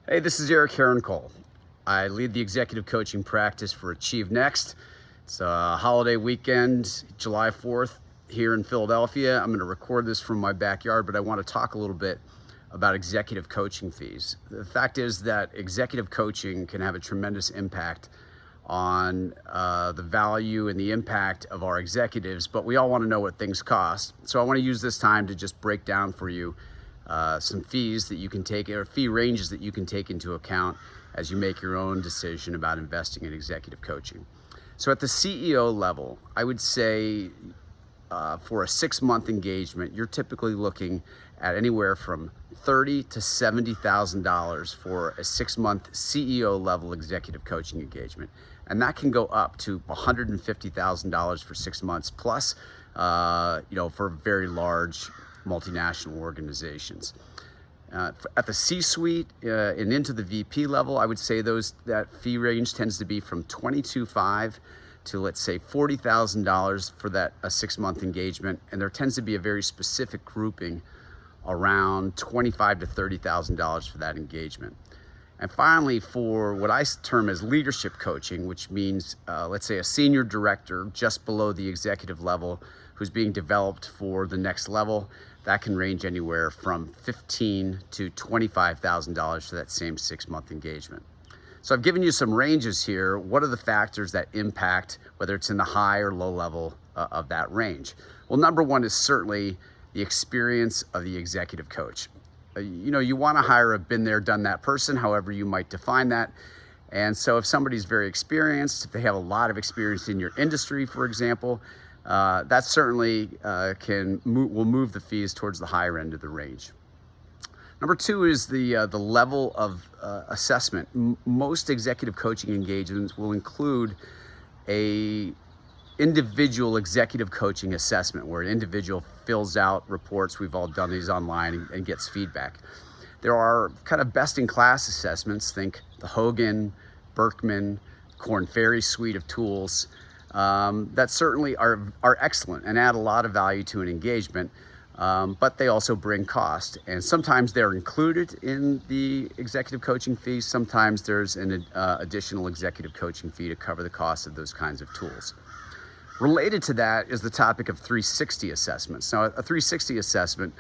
Hey, this is Herenkohl. I lead the executive coaching practice for AchieveNEXT. It's a holiday weekend, July 4th, here in Philadelphia. I'm going to record this from my backyard, but I want to talk a little bit about executive coaching fees. The fact is that executive coaching can have a tremendous impact on the value and the impact of our executives, but we all want to know what things cost. So I want to use this time to just break down for you some fees that you can take, or fee ranges that you can take into account as you make your own decision about investing in executive coaching. So at the CEO level, I would say for a 6-month engagement, you're typically looking at anywhere from $30,000 to $70,000 for a 6-month CEO level executive coaching engagement. And that can go up to $150,000 for 6 months plus, for very large multinational organizations. At the C-suite and into the VP level, I would say that fee range tends to be from $22,500 to, let's say, $40,000 for a 6-month engagement, and there tends to be a very specific grouping around $25,000 to $30,000 for that engagement. And finally, for what I term as leadership coaching, which means, let's say, a senior director just below the executive level who's being developed for the next level, that can range anywhere from $15,000 to $25,000 for that same 6-month engagement. So I've given you some ranges here. What are the factors that impact whether it's in the high or low level of that range? Well, number one is certainly the experience of the executive coach. You want to hire a been there, done that person, however you might define that. And so if somebody's very experienced, if they have a lot of experience in your industry, for example, that certainly will move the fees towards the higher end of the range. Number two is the level of assessment. Most executive coaching engagements will include a individual executive coaching assessment where an individual fills out reports. We've all done these online and gets feedback. There are kind of best-in-class assessments. Think the Hogan, Korn Ferry suite of tools that certainly are excellent and add a lot of value to an engagement, but they also bring cost. And sometimes they're included in the executive coaching fees. Sometimes there's an additional executive coaching fee to cover the cost of those kinds of tools. Related to that is the topic of 360 assessments. Now, a 360 assessment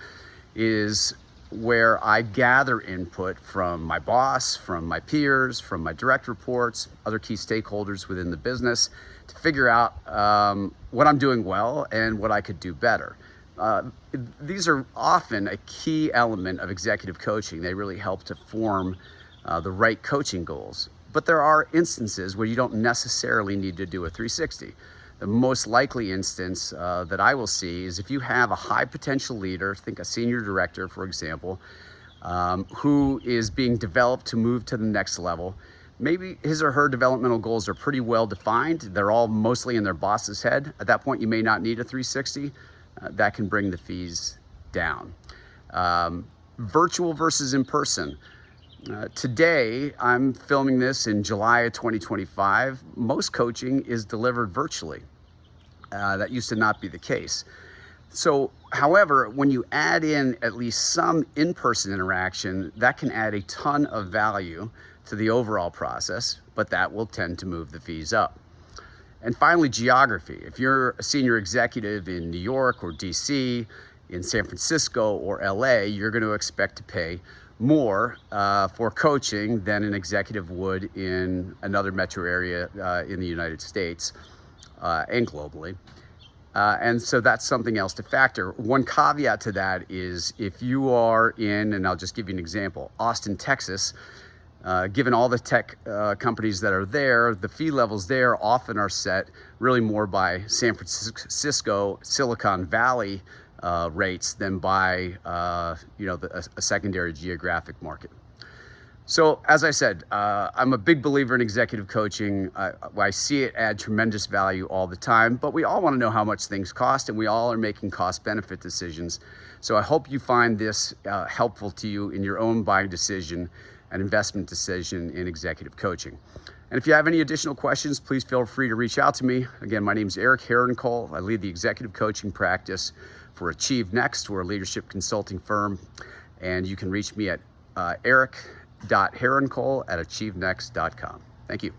is where I gather input from my boss, from my peers, from my direct reports, other key stakeholders within the business to figure out what I'm doing well and what I could do better. These are often a key element of executive coaching. They really help to form the right coaching goals. But there are instances where you don't necessarily need to do a 360. The most likely instance that I will see is if you have a high potential leader, think a senior director, for example, who is being developed to move to the next level. Maybe his or her developmental goals are pretty well defined. They're all mostly in their boss's head. At that point, you may not need a 360. That can bring the fees down. Virtual versus in person. Today, I'm filming this in July of 2025. Most coaching is delivered virtually. That used to not be the case. So, however, when you add in at least some in-person interaction, that can add a ton of value to the overall process, but that will tend to move the fees up. And finally, geography. If you're a senior executive in New York or DC, in San Francisco or LA, you're going to expect to pay more for coaching than an executive would in another metro area in the United States and globally. And so that's something else to factor. One caveat to that is if you are in, and I'll just give you an example, Austin, Texas, given all the tech companies that are there, the fee levels there often are set really more by San Francisco, Silicon Valley rates than by a secondary geographic market. So as I said, I'm a big believer in executive coaching. I see it add tremendous value all the time, but we all want to know how much things cost, and we all are making cost-benefit decisions. So I hope you find this helpful to you in your own buying decision and investment decision in executive coaching. And if you have any additional questions, please feel free to reach out to me. Again, my name is Herenkohl. I lead the executive coaching practice for AchieveNEXT. We're a leadership consulting firm, and you can reach me at Eric Herenkohl@achievenext.com. Thank you.